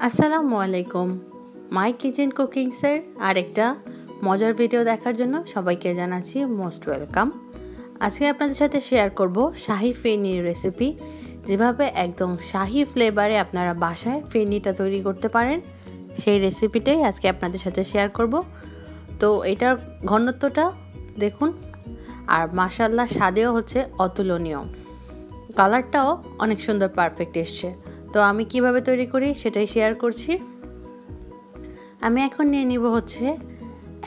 আসসালামু আলাইকুম। মাই কিচেন কুকিংসের আরেকটা মজার ভিডিও দেখার জন্য সবাইকে জানাচ্ছি মোস্ট ওয়েলকাম। আজকে আপনাদের সাথে শেয়ার করব শাহি ফিরনির রেসিপি, যেভাবে একদম শাহি ফ্লেভারে আপনারা বাসায় ফিরনিটা তৈরি করতে পারেন সেই রেসিপিটাই আজকে আপনাদের সাথে শেয়ার করব। তো এটার ঘনত্বটা দেখুন, আর মাশাআল্লাহ স্বাদেও হচ্ছে অতুলনীয়, কালারটাও অনেক সুন্দর পারফেক্ট এসছে। তো আমি কিভাবে তৈরি করি সেটাই শেয়ার করছি। আমি এখন নিয়ে নিব হচ্ছে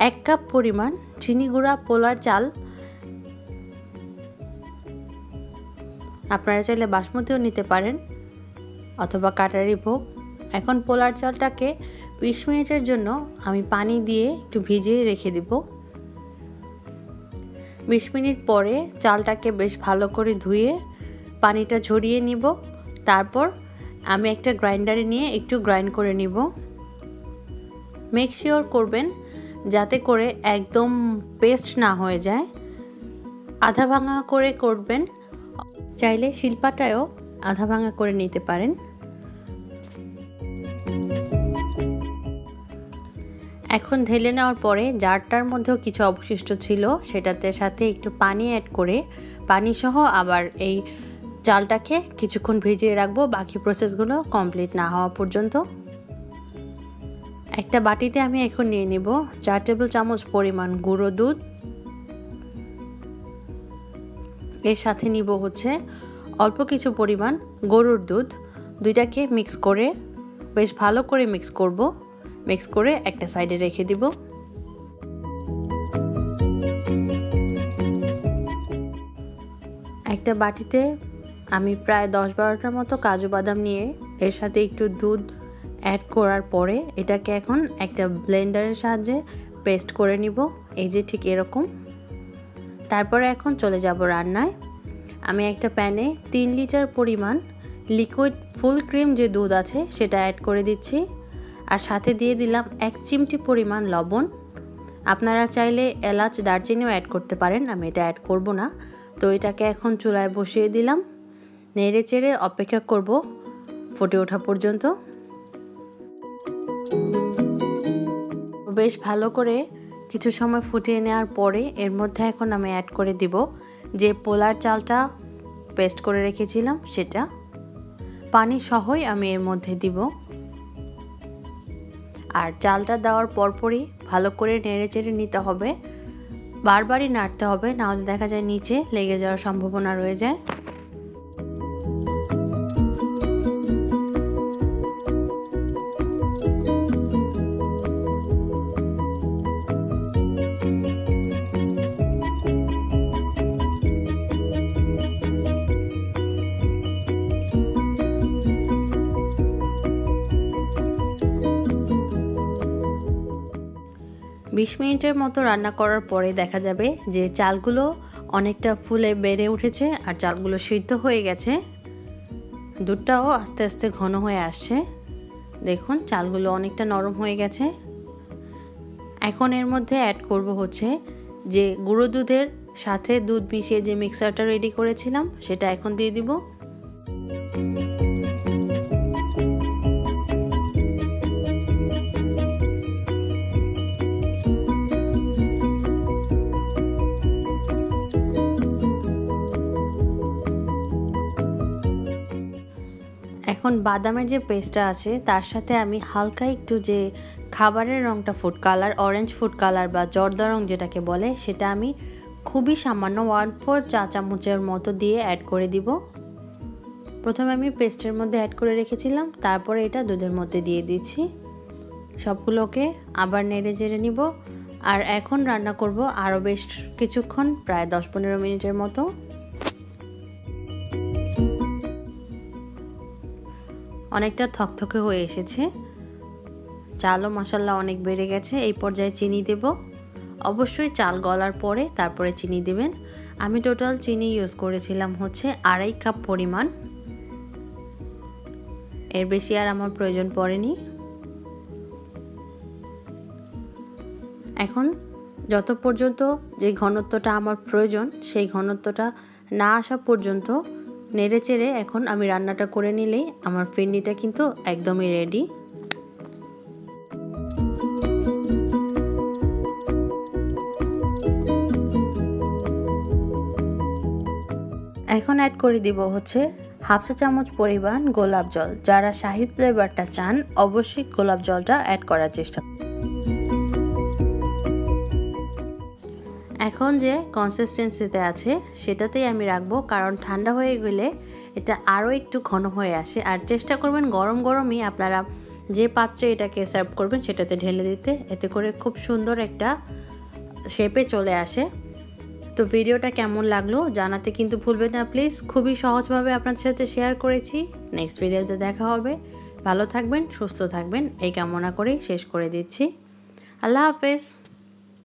1 কাপ পরিমাণ চিনি গুঁড়া পোলার চাল। আপনারা চাইলে বাসমতিও নিতে পারেন অথবা কাটারি ভোগ। এখন পোলার চালটাকে 20 মিনিটের জন্য আমি পানি দিয়ে একটু ভিজিয়ে রেখে দিব। 20 মিনিট পরে চালটাকে বেশ ভালো করে ধুয়ে পানিটা ঝরিয়ে নিব। তারপর আমি একটা গ্রাইন্ডারে নিয়ে একটু গ্রাইন্ড করে নিব। মেক শিওর করবেন যাতে করে একদম পেস্ট না হয়ে যায়, আধা ভাঙা করে করবেন। চাইলে শিলপাটায়ও আধা ভাঙা করে নিতে পারেন। এখন ঢেলে নেওয়ার পরে জারটার মধ্যেও কিছু অবশিষ্ট ছিল, সেটাতে সাথে একটু পানি অ্যাড করে পানি সহ আবার এই চালটাকে কিছুক্ষণ ভিজিয়ে রাখবো, বাকি প্রসেসগুলো কমপ্লিট না হওয়া পর্যন্ত। একটা বাটিতে আমি এখন নিয়ে নিব 4 টেবিল চামচ পরিমাণ গুঁড়ো দুধ। এর সাথে নিব হচ্ছে অল্প কিছু পরিমাণ গরুর দুধ। দুইটাকে মিক্স করে বেশ ভালো করে মিক্স করব। মিক্স করে একটা সাইডে রেখে দিব। একটা বাটিতে আমি প্রায় 10-12টার মতো কাজু বাদাম নিয়ে এর সাথে একটু দুধ অ্যাড করার পরে এটাকে এখন একটা ব্লেন্ডারের সাহায্যে পেস্ট করে নিব, এই যে ঠিক এরকম। তারপরে এখন চলে যাব রান্নায়। আমি একটা প্যানে 3 লিটার পরিমাণ লিকুইড ফুল ক্রিম যে দুধ আছে সেটা অ্যাড করে দিচ্ছি, আর সাথে দিয়ে দিলাম 1 চিমটি পরিমাণ লবণ। আপনারা চাইলে এলাচ দারচিনিও অ্যাড করতে পারেন, আমি এটা অ্যাড করব না। তো এটাকে এখন চুলায় বসিয়ে দিলাম, নেড়ে চেড়ে অপেক্ষা করব ফুটে ওঠা পর্যন্ত। বেশ ভালো করে কিছু সময় ফুটিয়ে নেওয়ার পরে এর মধ্যে এখন আমি অ্যাড করে দিব যে পোলার চালটা পেস্ট করে রেখেছিলাম সেটা পানি সহই আমি এর মধ্যে দিব। আর চালটা দেওয়ার পরপরই ভালো করে নেড়ে চেড়ে নিতে হবে, বারবারই নাড়তে হবে, নাহলে দেখা যায় নিচে লেগে যাওয়ার সম্ভাবনা রয়ে যায়। বিশ মিনিটের মতো রান্না করার পরে দেখা যাবে যে চালগুলো অনেকটা ফুলে বেড়ে উঠেছে আর চালগুলো সিদ্ধ হয়ে গেছে। দুধটাও আস্তে আস্তে ঘন হয়ে আসছে। দেখুন চালগুলো অনেকটা নরম হয়ে গেছে। এখন এর মধ্যে অ্যাড করব হচ্ছে যে গুঁড়ো দুধের সাথে দুধ মিশিয়ে যে মিক্সারটা রেডি করেছিলাম সেটা এখন দিয়ে দিব। এখন বাদামের যে পেস্টটা আছে তার সাথে আমি হালকা একটু যে খাবারের রঙটা food colour, orange food colour বা জর্দা রং যেটাকে বলে, সেটা আমি খুবই সামান্য 1/4 চা চামচের মতো দিয়ে অ্যাড করে দিব। প্রথমে আমি পেস্টের মধ্যে অ্যাড করে রেখেছিলাম, তারপরে এটা দুধের মধ্যে দিয়ে দিচ্ছি। সবগুলোকে আবার নেড়ে চেড়ে নিব। আর এখন রান্না করব আরও বেশ কিছুক্ষণ, প্রায় 10-15 মিনিটের মতো। অনেকটা থকথকে হয়ে এসেছে, চালও মাশাআল্লাহ অনেক বেড়ে গেছে। এই পর্যায়ে চিনি দেব। অবশ্যই চাল গলার পরে তারপরে চিনি দেবেন। আমি টোটাল চিনি ইউজ করেছিলাম হচ্ছে 2.5 কাপ পরিমাণ, এর বেশি আর আমার প্রয়োজন পড়েনি। এখন যত পর্যন্ত যে ঘনত্বটা আমার প্রয়োজন সেই ঘনত্বটা না আসা পর্যন্ত নেড়ে চেড়ে এখন আমি রান্নাটা করে নিলেই আমার ফিরনিটা কিন্তু একদমই রেডি। এখন অ্যাড করে দিব হচ্ছে হাফ চা চামচ পরিমাণ গোলাপ জল। যারা শাহি ফ্লেভারটা চান অবশ্যই গোলাপ জলটা অ্যাড করার চেষ্টা। এখন যে কনসিস্টেন্সিতে আছে সেটাতেই আমি রাখবো, কারণ ঠান্ডা হয়ে গেলে এটা আরও একটু ঘন হয়ে আসে। আর চেষ্টা করবেন গরম গরমই আপনারা যে পাত্রে এটাকে সার্ভ করবেন সেটাতে ঢেলে দিতে, এতে করে খুব সুন্দর একটা শেপে চলে আসে। তো ভিডিওটা কেমন লাগলো জানাতে কিন্তু ভুলবেন না প্লিজ। খুবই সহজভাবে আপনাদের সাথে শেয়ার করেছি। নেক্সট ভিডিওতে দেখা হবে। ভালো থাকবেন, সুস্থ থাকবেন এই কামনা করেই শেষ করে দিচ্ছি। আল্লাহ হাফেজ।